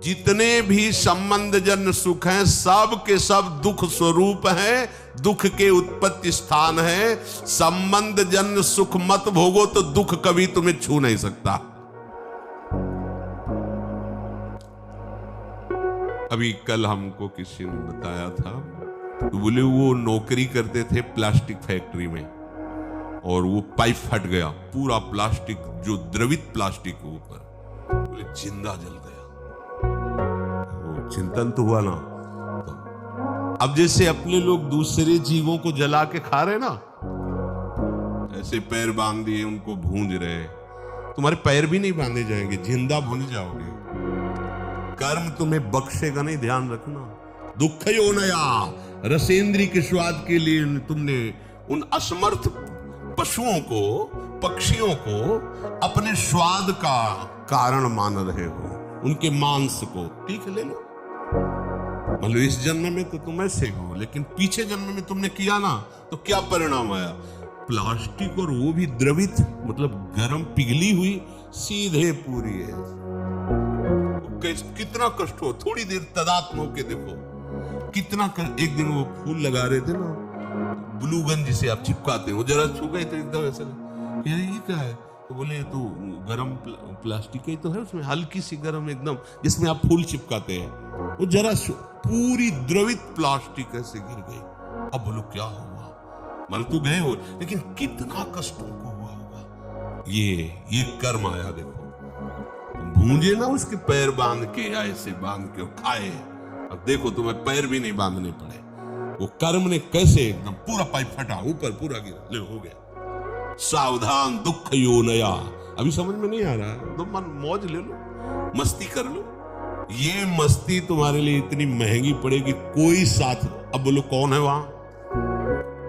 जितने भी संबंध जन्य सुख हैं सब के सब दुख स्वरूप हैं, दुख के उत्पत्ति स्थान है। संबंध जन्य सुख मत भोगो तो दुख कभी तुम्हें छू नहीं सकता। अभी कल हमको किसी ने बताया था, तो बोले वो नौकरी करते थे प्लास्टिक फैक्ट्री में और वो पाइप फट गया, पूरा प्लास्टिक जो द्रवित प्लास्टिक के ऊपर, बोले जिंदा जल गया। वो चिंतन तो हुआ ना। तो अब जैसे अपने लोग दूसरे जीवों को जला के खा रहे ना, ऐसे पैर बांध दिए उनको भूंज रहे, तुम्हारे पैर भी नहीं बांधे जाएंगे, जिंदा भूंज जाओगे। कर्म तुम्हें बख्शेगा नहीं, ध्यान रखना। दुख यो नया रसेंद्री के स्वाद के लिए तुमने उन असमर्थ पशुओं को, पक्षियों को अपने स्वाद का कारण मान रहे हो, उनके मांस को। ठीक है, ले लो। मतलब इस जन्म में तो तुम ऐसे हो, लेकिन पीछे जन्म में तुमने किया ना, तो क्या परिणाम आया? प्लास्टिक, और वो भी द्रवित, मतलब गर्म पिघली हुई, सीधे पूरी है। कितना कष्ट हो, थोड़ी देर तदात्म होके देखो कितना एक दिन वो फूल लगा रहे थे ना, ब्लू गन जिसे आप चिपकाते हो, जरा छू गए तो एकदम ऐसा यार ये क्या है, तो बोले तो गरम प्लास्टिक ही तो है, उसमें हल्की सी गरम एकदम, जिसमें आप फूल चिपकाते हैं, वो जरा पूरी द्रवित प्लास्टिक ऐसे गिर गई। अब बोलो क्या हुआ? मर तो गए हो, लेकिन कितना कष्ट उनको हुआ होगा। ये कर्म आया। देखो भूंजे ना उसके पैर बांध के, या ऐसे बांध के खाए, अब देखो तुम्हें पैर भी नहीं बांधने पड़े। वो कर्म ने कैसे एकदम पूरा पाइप फटा, ऊपर पूरा गिरा, ले हो गया। सावधान दुख यो नया। अभी समझ में नहीं आ रहा है तो मन मौज ले लो, मस्ती कर लो। ये मस्ती तुम्हारे लिए इतनी महंगी पड़ेगी, कोई साथ। अब बोलो कौन है वहां?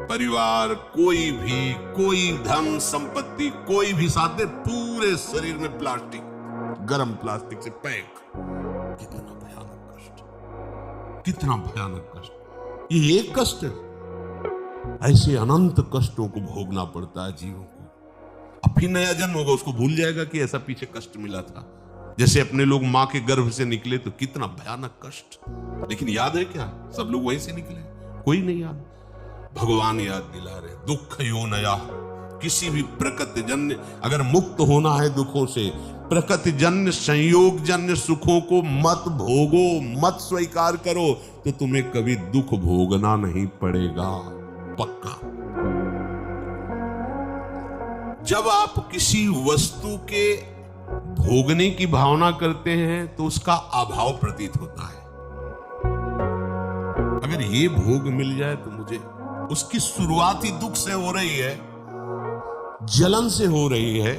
परिवार, कोई भी, कोई धन संपत्ति, कोई भी साथ दे, पूरे शरीर में प्लास्टिक, गरम प्लास्टिक से पैक। कितना भयानक कष्ट, कितना भयानक कष्ट। ये एक कष्ट है, ऐसे अनंत कष्टों को भोगना पड़ता है जीवों को। अब फिर नया जन्म होगा, उसको भूल जाएगा कि ऐसा पीछे कष्ट मिला था। जैसे अपने लोग मां के गर्भ से निकले तो कितना भयानक कष्ट, लेकिन याद है क्या? सब लोग वहीं से निकले, कोई नहीं याद। भगवान याद दिला रहे, दुख यो नया। किसी भी प्रकृति जन्य, अगर मुक्त होना है दुखों से, प्रकृति जन्य संयोग जन्य सुखों को मत भोगो, मत स्वीकार करो, तो तुम्हें कभी दुख भोगना नहीं पड़ेगा, पक्का। जब आप किसी वस्तु के भोगने की भावना करते हैं तो उसका अभाव प्रतीत होता है। अगर ये भोग मिल जाए तो मुझे, उसकी शुरुआत ही दुख से हो रही है, जलन से हो रही है,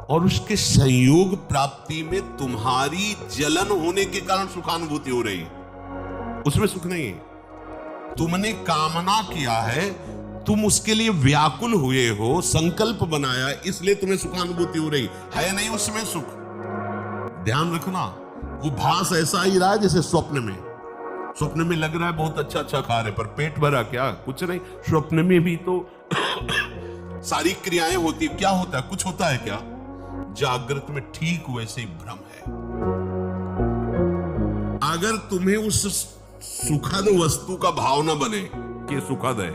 और उसके संयोग प्राप्ति में तुम्हारी जलन होने के कारण सुखानुभूति हो रही है, उसमें सुख नहीं है। तुमने कामना किया है, तुम उसके लिए व्याकुल हुए हो, संकल्प बनाया, इसलिए तुम्हें सुखानुभूति हो रही है, नहीं उसमें सुख। ध्यान रखना, वो भास ऐसा ही रहा है जैसे स्वप्न में। स्वप्न में लग रहा है बहुत अच्छा अच्छा खा रहे, पर पेट भरा क्या? कुछ नहीं। स्वप्न में भी तो सारी क्रियाएं होती, क्या होता है? कुछ होता है क्या? जागृत में ठीक वैसे ही भ्रम है। अगर तुम्हें उस सुखद वस्तु का भाव न बने कि सुखद है,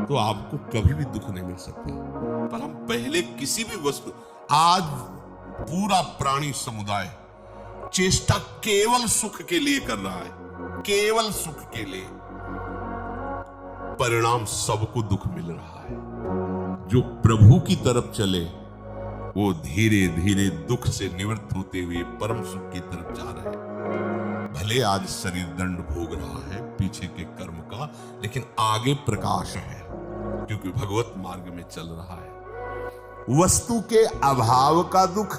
तो आपको कभी भी दुख नहीं मिल सकता। पर हम पहले किसी भी वस्तु, आज पूरा प्राणी समुदाय चेष्टा केवल सुख के लिए कर रहा है, केवल सुख के लिए। परिणाम सबको दुख मिल रहा है। जो प्रभु की तरफ चले वो धीरे धीरे दुख से निवृत्त होते हुए परम सुख की तरफ जा रहे हैं। भले आज शरीर दंड भोग रहा है पीछे के कर्म का, लेकिन आगे प्रकाश है, क्योंकि भगवत मार्ग में चल रहा है। वस्तु के अभाव का दुख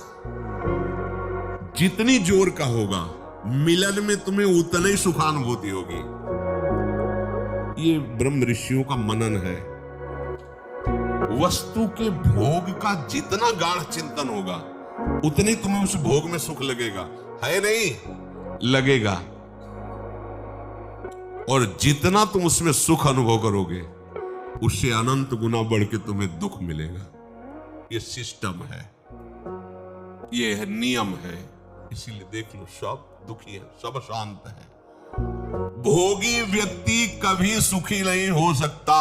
जितनी जोर का होगा, मिलन में तुम्हें उतनी ही सुखानुभूति होगी। ये ब्रह्म ऋषियों का मनन है। वस्तु के भोग का जितना गाढ़ चिंतन होगा, उतनी तुम्हें उस भोग में सुख लगेगा, है नहीं? लगेगा। और जितना तुम उसमें सुख अनुभव करोगे, उससे अनंत गुना बढ़ के तुम्हें दुख मिलेगा। ये सिस्टम है, ये है नियम है। इसीलिए देख लो, सब दुखी है, सब शांत है। भोगी व्यक्ति कभी सुखी नहीं हो सकता,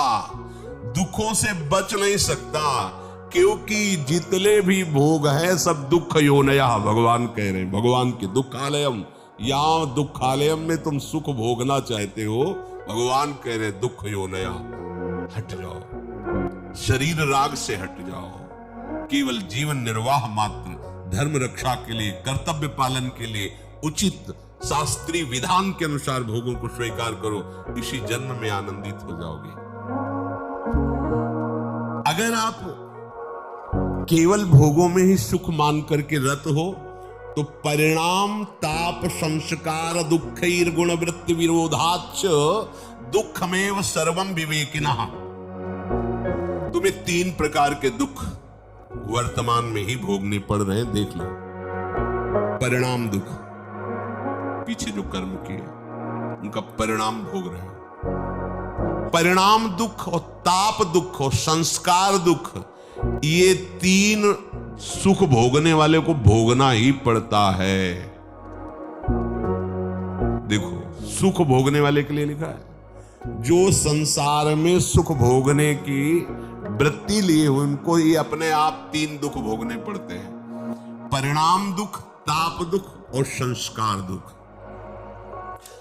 दुखों से बच नहीं सकता, क्योंकि जितने भी भोग हैं सब दुख योनया। भगवान कह रहे हैं, भगवान के दुखालयम, यहां दुखालयम में तुम सुख भोगना चाहते हो, भगवान कह रहे दुख योनया, हट जाओ, शरीर राग से हट जाओ, केवल जीवन निर्वाह मात्र, धर्म रक्षा के लिए, कर्तव्य पालन के लिए उचित शास्त्रीय विधान के अनुसार भोगों को स्वीकार करो, इसी जन्म में आनंदित हो जाओगे। अगर आप केवल भोगों में ही सुख मान करके रत हो तो परिणाम ताप संस्कार दुखैर्गुण वृत्ति विरोधाच्च दुखमेव सर्वम विवेकिनः। तुम्हें 3 प्रकार के दुख वर्तमान में ही भोगने पड़ रहे हैं, देख लो। परिणाम दुख, पीछे जो कर्म किए उनका परिणाम भोग रहे हो। परिणाम दुख और ताप दुख और संस्कार दुख, ये 3 सुख भोगने वाले को भोगना ही पड़ता है। देखो, सुख भोगने वाले के लिए लिखा है, जो संसार में सुख भोगने की वृत्ति लिए हुए उनको ही अपने आप 3 दुख भोगने पड़ते हैं, परिणाम दुख, ताप दुख और संस्कार दुख।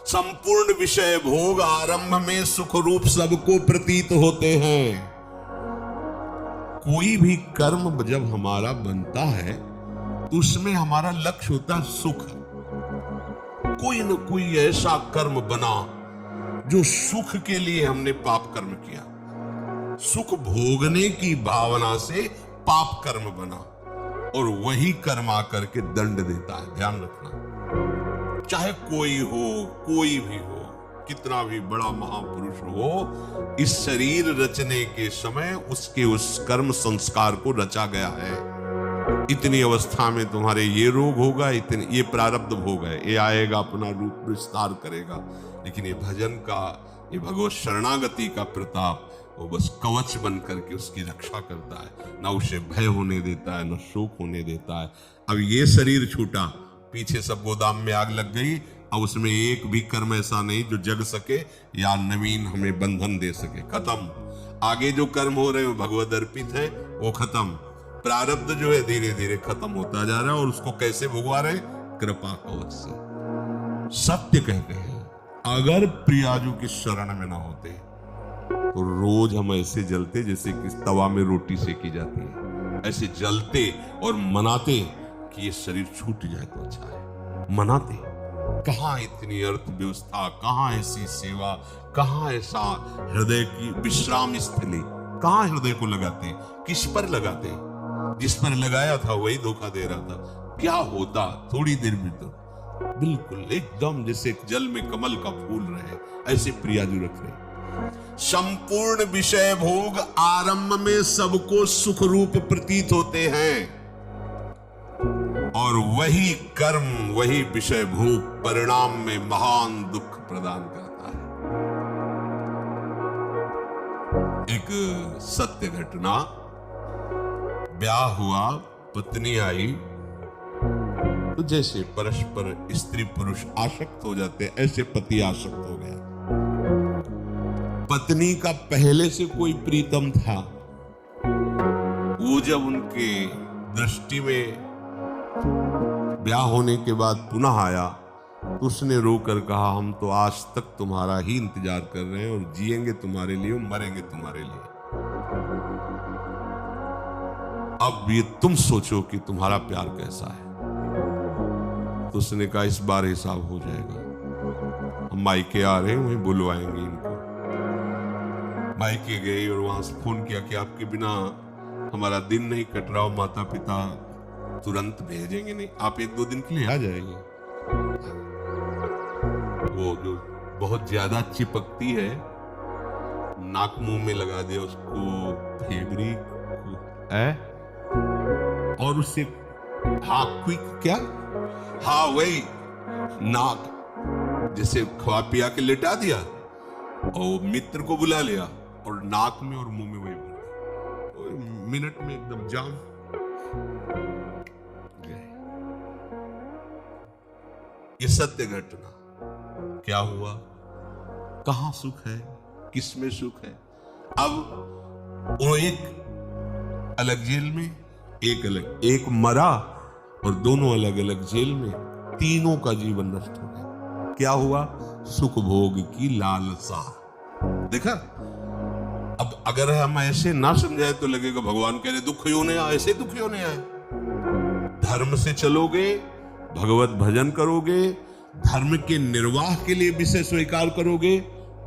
संपूर्ण विषय भोग आरंभ में सुख रूप सबको प्रतीत होते हैं। कोई भी कर्म जब हमारा बनता है तो उसमें हमारा लक्ष्य होता है सुख। कोई न कोई ऐसा कर्म बना जो सुख के लिए हमने पाप कर्म किया, सुख भोगने की भावना से पाप कर्म बना, और वही कर्म आकर के दंड देता है। ध्यान रखना, चाहे कोई हो, कोई भी हो, कितना भी बड़ा महापुरुष हो, इस शरीर रचने के समय उसके उस कर्म संस्कार को रचा गया है। इतनी अवस्था में तुम्हारे ये रोग होगा, इतने ये प्रारब्ध भोग है, ये आएगा, अपना रूप विस्तार करेगा। लेकिन ये भजन का, ये भगवत शरणागति का प्रताप, वो बस कवच बन करके उसकी रक्षा करता है, ना उसे भय होने देता है, ना शोक होने देता है। अब ये शरीर छूटा, पीछे सब गोदाम में आग लग गई, अब उसमें एक भी कर्म ऐसा नहीं जो जग सके या नवीन हमें बंधन दे सके। खत्म। आगे जो कर्म हो रहे हैं भगवद अर्पित है, वो खत्म। प्रारब्ध जो है धीरे धीरे खत्म होता जा रहा है, और उसको कैसे भुगवा रहे? कृपा कवच से। सत्य कहते हैं, अगर प्रियाजू की शरण में ना होते तो रोज हम ऐसे जलते जैसे कि तवा में रोटी सेकी जाती है, ऐसे जलते और मनाते कि ये शरीर छूट जाए तो अच्छा है। मनाते, कहां इतनी अर्थ व्यवस्था, कहां ऐसी सेवा, कहां ऐसा हृदय की विश्राम स्थली, कहां हृदय को लगाते, किस पर लगाते? जिस पर लगाया था वही धोखा दे रहा था। क्या होता थोड़ी देर में तो बिल्कुल एकदम जैसे जल में कमल का फूल रहे, ऐसे प्रियाजू रख रहे। संपूर्ण विषय भोग आरंभ में सबको सुख रूप प्रतीत होते हैं, और वही कर्म, वही विषय भोग परिणाम में महान दुख प्रदान करता है। एक सत्य घटना, ब्याह हुआ, पत्नी आई, तो जैसे परस्पर स्त्री पुरुष आसक्त हो जाते हैं, ऐसे पति आसक्त हो गया। पत्नी का पहले से कोई प्रीतम था, वो जब उनके दृष्टि में ब्याह होने के बाद पुनः आया तो उसने रोकर कहा, हम तो आज तक तुम्हारा ही इंतजार कर रहे हैं, और जिएंगे तुम्हारे लिए, मरेंगे तुम्हारे लिए। अब ये तुम सोचो कि तुम्हारा प्यार कैसा है। तो उसने कहा, इस बार हिसाब हो जाएगा, हम मायके आ रहे हैं, वहीं बुलवाएंगे इनको। मायके गए और वहां से फोन किया कि आपके बिना हमारा दिन नहीं कट रहा, माता पिता तुरंत भेजेंगे नहीं, आप 1-2 दिन के लिए आ जाएंगे। वो जो बहुत ज्यादा चिपकती है, नाक मुंह में लगा दिया उसको, फेब्रिक है, और उससे हाँ क्विक क्या, हाँ वही नाक जैसे खवा पिया के लिटा दिया, और मित्र को बुला लिया, और नाक में और मुंह में वही मिनट में एकदम जाम। ये सत्य घटना। क्या हुआ, कहां सुख है, किसमें सुख है। अब वो एक अलग जेल में, एक मरा और दोनों अलग अलग जेल में, तीनों का जीवन नष्ट हो गया। क्या हुआ, सुख भोग की लालसा। देखा, अब अगर हम ऐसे ना समझाए तो लगेगा भगवान कह रहे दुख होने आए, ऐसे दुख होने आए। धर्म से चलोगे, भगवत भजन करोगे, धर्म के निर्वाह के लिए विषय स्वीकार करोगे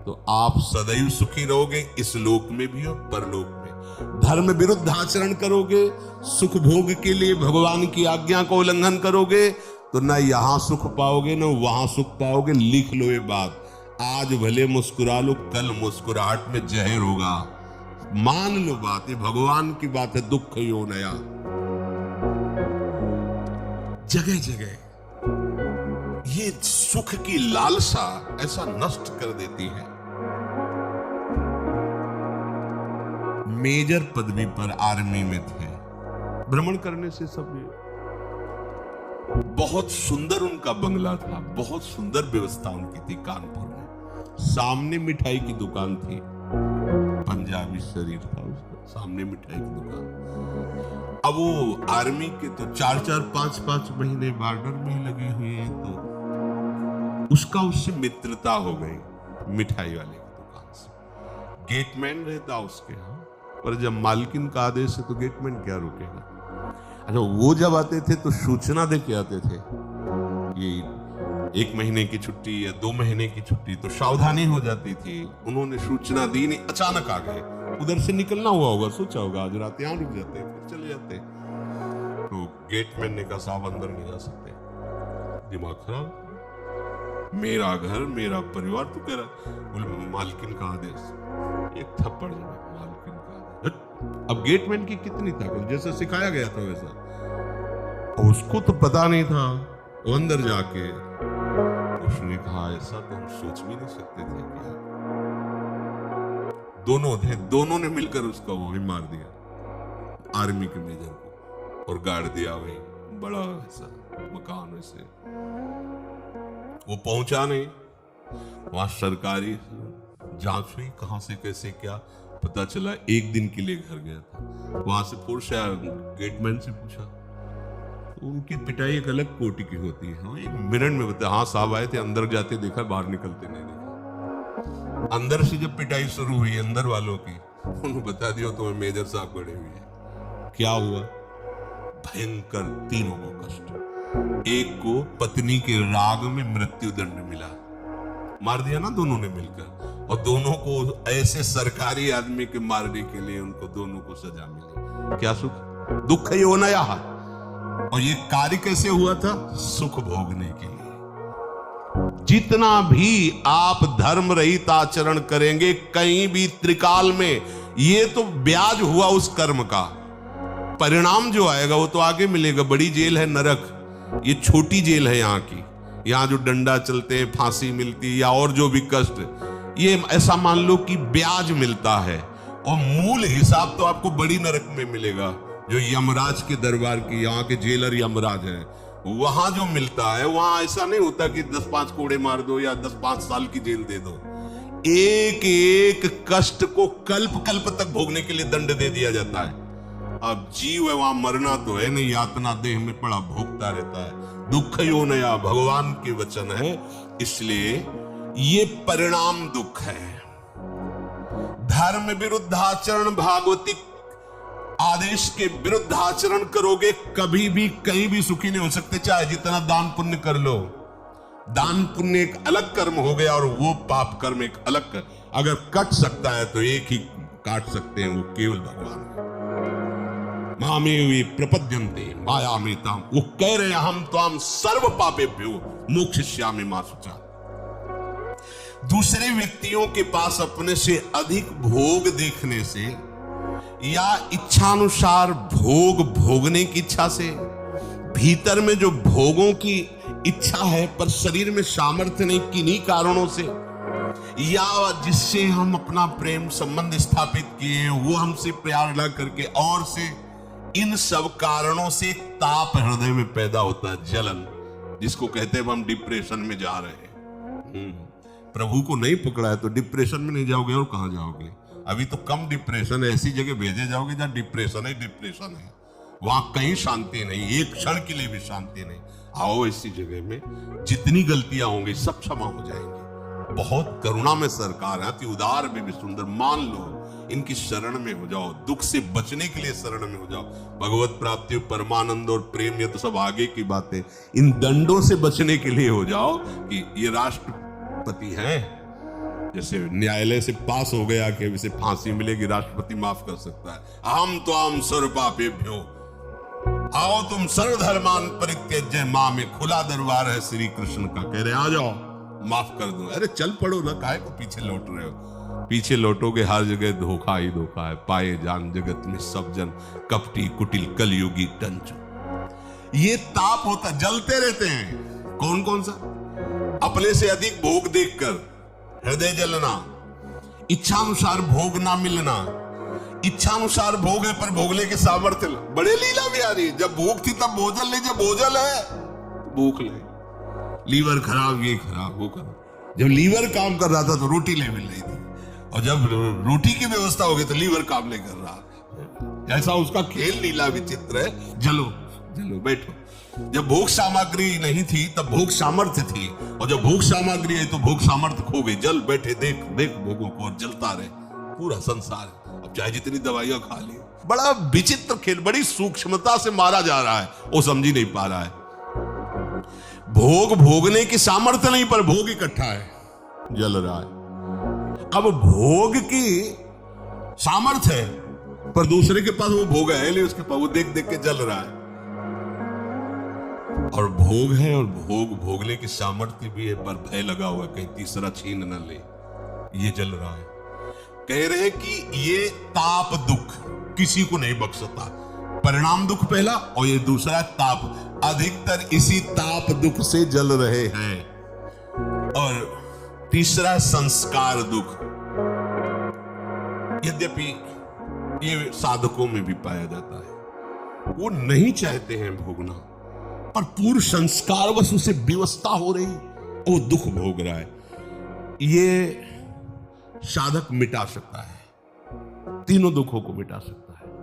तो आप सदैव सुखी रहोगे, इस लोक में भी और परलोक में। धर्म विरुद्ध आचरण करोगे, सुख भोग के लिए भगवान की आज्ञा को उल्लंघन करोगे तो ना यहां सुख पाओगे ना वहां सुख पाओगे। लिख लो ये बात, आज भले मुस्कुरा लो, कल मुस्कुराहट में जहर होगा। मान लो बात, ये भगवान की बात है। दुख यो नया जगह जगह ये सुख की लालसा ऐसा नष्ट कर देती है। मेजर पदवी पर आर्मी में थे, भ्रमण करने से सब, बहुत सुंदर उनका बंगला था, बहुत सुंदर व्यवस्था उनकी थी। कानपुर में सामने मिठाई की दुकान थी, पंजाबी शरीर था उसका, सामने मिठाई की दुकान। अब वो आर्मी के तो 4-4, 5-5 महीने बॉर्डर में लगे हुए हैं, तो उसका उससे मित्रता हो गई मिठाई वाले की दुकान से। गेटमैन रहता उसके यहाँ, पर जब मालकिन का आदेश है तो गेटमैन क्या रुकेगा। अच्छा, वो जब आते थे तो सूचना दे के आते थे, ये 1 महीने की छुट्टी या 2 महीने की छुट्टी, तो सावधानी हो जाती थी। उन्होंने सूचना दी नहीं, अचानक आ गए। उधर से निकलना हुआ होगा, सोचा होगा आज रात यहाँ रुक जाते, फिर चले जाते। तो गेटमैन ने कहा साहब अंदर नहीं जा सकते, दिमाग खराब, मेरा घर मेरा परिवार। तो कह रहा, बोले मालकिन का आदेश, एक थप्पड़ मालकिन का आदेश। अब गेटमैन की कितनी ताकत, जैसा सिखाया गया था वैसा, उसको तो पता नहीं था। वो अंदर जाके उसने कहा ऐसा तो हम सोच भी नहीं सकते थे क्या। दोनों थे, दोनों ने मिलकर उसका वही मार दिया, आर्मी के मेजर को, और गाड़ दिया वही बड़ा ऐसा मकान। वैसे वो पहुंचा नहीं, वहां सरकारी जांच हुई, कहां से कैसे क्या पता चला। 1 दिन के लिए घर गया था, वहां से फोर्स गेटमैन से पूछा, तो उनकी पिटाई एक अलग कोटि की होती है। हाँ, 1 मिनट में बताया, हाँ साहब आए थे, अंदर जाते देखा, बाहर निकलते नहीं देखा। अंदर से जब पिटाई शुरू हुई अंदर वालों की, उन्होंने बता दिया तुम्हें मेजर साहब गड़े हुए हैं। क्या हुआ, भयंकर, तीनों को कष्ट। एक को पत्नी के राग में मृत्यु दंड मिला, मार दिया ना दोनों ने मिलकर, और दोनों को ऐसे सरकारी आदमी के मारने के लिए उनको दोनों को सजा मिली। क्या सुख, दुख ही होना यह। और ये कार्य कैसे हुआ था, सुख भोगने के लिए। जितना भी आप धर्म रहित आचरण करेंगे कहीं भी त्रिकाल में, ये तो ब्याज हुआ उस कर्म का। परिणाम जो आएगा वो तो आगे मिलेगा। बड़ी जेल है नरक, ये छोटी जेल है यहाँ की। यहाँ जो डंडा चलते हैं, फांसी मिलती या और जो भी कष्ट, ये ऐसा मान लो कि ब्याज मिलता है, और मूल हिसाब तो आपको बड़ी नरक में मिलेगा, जो यमराज के दरबार की, यहाँ के जेलर यमराज है, वहां जो मिलता है। वहां ऐसा नहीं होता कि 10-5 कोड़े मार दो या 10-5 साल की जेल दे दो। एक एक कष्ट को कल्प कल्प तक भोगने के लिए दंड दे दिया जाता है। अब जीव है, वहां मरना तो है नहीं, यातना देह में पड़ा भोगता रहता है। दुख यो नया भगवान के वचन है, इसलिए ये परिणाम दुख है। धर्म विरुद्ध आचरण, भागवतिक आदेश के विरुद्ध आचरण करोगे, कभी भी कहीं भी सुखी नहीं हो सकते, चाहे जितना दान पुण्य कर लो। दान पुण्य एक अलग कर्म हो गया और वो पाप कर्म एक अलग कर्म। अगर कट सकता है तो एक ही काट सकते हैं, वो केवल भगवान है। मामेवि प्रपद्यन्ते मायामेताम, वो कह रहे हैं हम त्वाम सर्व पापेभ्यो मोक्षयिष्यामि मा शुचा। दूसरे व्यक्तियों के पास अपने से अधिक भोग देखने से या इच्छानुसार भोग भोगने की इच्छा से, भीतर में जो भोगों की इच्छा है पर शरीर में सामर्थ्य नहीं, किन्हीं कारणों से, या जिससे हम अपना प्रेम संबंध स्थापित किए वो हमसे प्यार न करके और से, इन सब कारणों से ताप हृदय में पैदा होता है, जलन। जिसको कहते हैं हम डिप्रेशन में जा रहे हैं। प्रभु को नहीं पकड़ा है तो डिप्रेशन में नहीं जाओगे और कहां जाओगे? अभी तो कम डिप्रेशन है, ऐसी जगह भेजे जाओगे जहां डिप्रेशन है, वहां कहीं शांति नहीं, एक क्षण के लिए भी शांति नहीं। आओ ऐसी जगह में जितनी गलतियां होंगी सब क्षमा हो जाएंगी। बहुत करुणा में सरकार है, अति उदार भी सुंदर। मान लो इनकी शरण में हो जाओ, दुख से बचने के लिए शरण में हो जाओ। भगवत प्राप्ति, परमानंद और प्रेम, ये तो सब आगे की बातें। इन दंडों से बचने के लिए हो जाओ कि ये राष्ट्रपति हैं, जैसे न्यायालय से पास हो गया कि इसे फांसी मिलेगी, राष्ट्रपति माफ कर सकता है। हम तो हम सर्वपापेभ्यो, आओ तुम सर्वधर्मान परित्यज्य मां में खुला दरबार है श्री कृष्ण का। कह रहे आ जाओ, माफ कर दो। अरे चल पड़ो ना, काहे को पीछे लौट रहे हो? पीछे लौटोगे हर जगह धोखा ही धोखा है। पाए जान जगत में सब जन कपटी कुटिल कलयुगी टंचु। ये ताप होता, जलते रहते हैं। कौन कौन सा? अपने से अधिक भोग देखकर हृदय जलना, इच्छानुसार भोग ना मिलना। इच्छानुसार भोग है पर भोगने के सामर्थ्य, बड़े लीला बिहारी। जब भूख थी तब भोजन ले, जब भोजन है भूख ले। लीवर खराब, ये खराब, वो खराब। जब लीवर काम कर रहा था तो रोटी ले मिल रही थी, और जब रोटी की व्यवस्था हो गई तो लीवर काम नहीं कर रहा। ऐसा उसका खेल लीला विचित्र है। जलो जलो बैठो। जब भोग सामग्री नहीं थी तब भोग सामर्थ्य थी, और जब भोग सामग्री है तो भोग सामर्थ्य खो गई। जल बैठे देख देख भोगों को, और जलता रहे पूरा संसार। अब चाहे जितनी दवाइयां खा ली, बड़ा विचित्र खेल, बड़ी सूक्ष्मता से मारा जा रहा है, वो समझ ही नहीं पा रहा है। भोग भोगने की सामर्थ्य नहीं, पर भोग इकट्ठा है, जल रहा है। अब भोग की सामर्थ्य है पर दूसरे के पास वो भोग है नहीं, उसके पास वो देख देख के जल रहा है। और भोग है और भोग भोगने की सामर्थ्य भी है, पर भय लगा हुआ है कहीं तीसरा छीन न ले। ये जल रहा है। कह रहे हैं कि ये ताप दुख किसी को नहीं बख्शता। परिणाम दुख पहला, और ये दूसरा ताप। अधिकतर इसी ताप दुख से जल रहे हैं। और तीसरा संस्कार दुख। यद्यपि ये साधकों में भी पाया जाता है, वो नहीं चाहते हैं भोगना, पर पूर्व संस्कार वश उसे विवस्था हो रही, वो दुख भोग रहा है। ये साधक मिटा सकता है, तीनों दुखों को मिटा सकता है।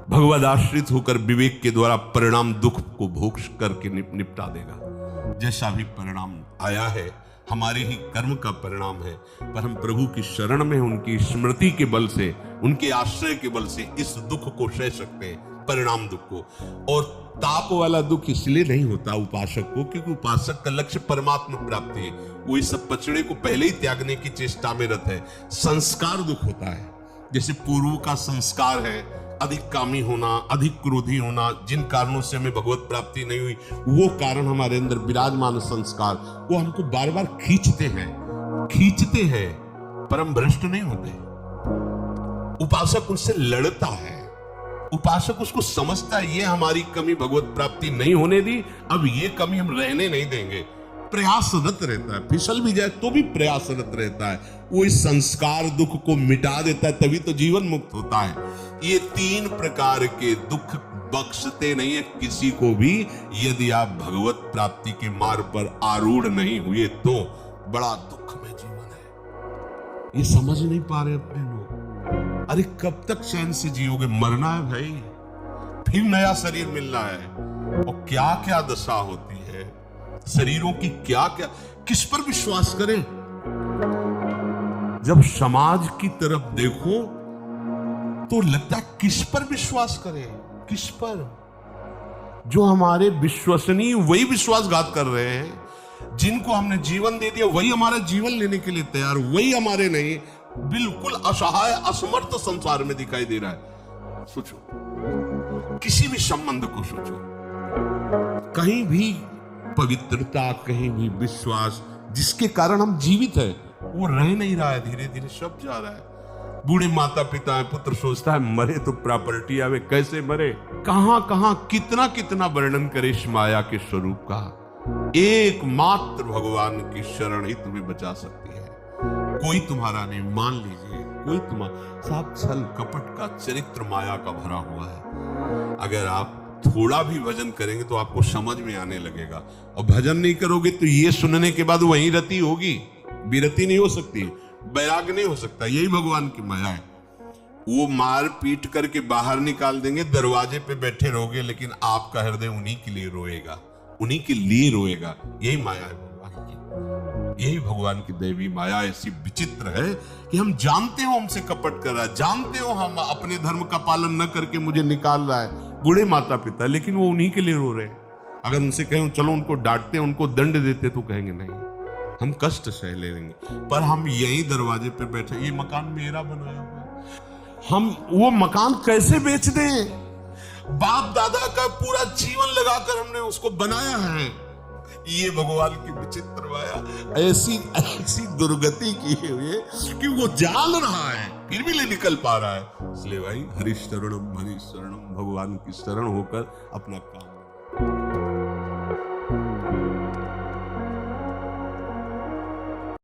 भगवद आश्रित होकर विवेक के द्वारा परिणाम दुख को भोग करके निपटा देगा। जैसा भी परिणाम आया है हमारे ही कर्म का परिणाम है, पर हम प्रभु की शरण में उनकी स्मृति के बल से, उनके आश्रय के बल से इस दुख को सह सकते हैं, परिणाम दुख को। और ताप वाला दुख इसलिए नहीं होता उपासक को, क्योंकि उपासक का लक्ष्य परमात्मा प्राप्ति है। वो इस सब पचड़े को पहले ही त्यागने की चेष्टा में रत है। संस्कार दुख होता है, जैसे पूर्व का संस्कार है अधिक कामी होना, अधिक क्रोधी होना, जिन कारणों से हमें भगवत प्राप्ति नहीं हुई, वो कारण हमारे अंदर विराजमान संस्कार, वो हमको बार बार खींचते हैं, पर हम भ्रष्ट नहीं होते। उपासक उनसे लड़ता है, उपासक उसको समझता है ये हमारी कमी भगवत प्राप्ति नहीं होने दी, अब ये कमी हम रहने नहीं देंगे। प्रयासरत रहता है, फिसल भी जाए तो भी प्रयासरत रहता है। वो इस संस्कार दुख को मिटा देता है, तभी तो जीवन मुक्त होता है। ये तीन प्रकार के दुख बख्शते नहीं है किसी को भी, यदि आप भगवत प्राप्ति के मार्ग पर आरूढ़ नहीं हुए तो। बड़ा दुख में जीवन है, ये समझ नहीं पा रहे अपने लोग। अरे कब तक चैन से जियोगे? मरना है भाई, फिर नया शरीर मिलना है, और क्या क्या दशा होती है शरीरों की, क्या क्या, किस पर विश्वास करें? जब समाज की तरफ देखो तो लगता है किस पर विश्वास करें, किस पर? जो हमारे विश्वसनीय वही विश्वासघात कर रहे हैं, जिनको हमने जीवन दे दिया वही हमारा जीवन लेने के लिए तैयार, वही हमारे नहीं, बिल्कुल असहाय असमर्थ संसार में दिखाई दे रहा है। सोचो, किसी भी संबंध को सोचो, कहीं भी पवित्रता, कहीं भी विश्वास, जिसके कारण हम जीवित है, वो रह नहीं रहा है, धीरे धीरे सब जा रहा है। बूढ़े माता पिता है, पुत्र सोचता है मरे तो प्रॉपर्टी आवे, कैसे मरे, कहां कहां कितना कितना वर्णन करे इस माया के स्वरूप का। एकमात्र भगवान की शरण ही तुम्हें बचा सकती है। कोई तुम्हारा नहीं, मान लीजिए कोई तुम्हारा, सब छल कपट का चरित्र माया का भरा हुआ है। अगर आप थोड़ा भी भजन करेंगे तो आपको समझ में आने लगेगा। और भजन नहीं करोगे तो ये सुनने के बाद वहीं रति होगी, विरति नहीं हो सकती, वैराग नहीं हो सकता। यही भगवान की माया है। वो मार पीट करके बाहर निकाल देंगे, दरवाजे पे बैठे रहोगे, लेकिन आपका हृदय उन्हीं के लिए रोएगा, उन्हीं के लिए रोएगा। यही माया है भगवान की, यही भगवान की दैवी माया ऐसी विचित्र है कि हम जानते हो हमसे कपट कर रहा है, जानते हो हम अपने धर्म का पालन न करके मुझे निकाल रहा है, बूढ़े माता पिता, लेकिन वो उन्हीं के लिए रो रहे हैं। अगर उनसे कहें चलो उनको डांटते, उनको दंड देते, तो कहेंगे नहीं, हम कष्ट सह लेंगे। पर हम यही दरवाजे पे बैठे, ये मकान मेरा बनाया हुआ, हम वो मकान कैसे बेच दें? बाप दादा का पूरा जीवन लगाकर हमने उसको बनाया है। ये भगवान की विचित्र माया ऐसी ऐसी दुर्गति की हुई कि वो जान रहा है फिर भी ले निकल पा रहा है। इसलिए भाई हरि शरणम भगवान की शरण होकर अपना काम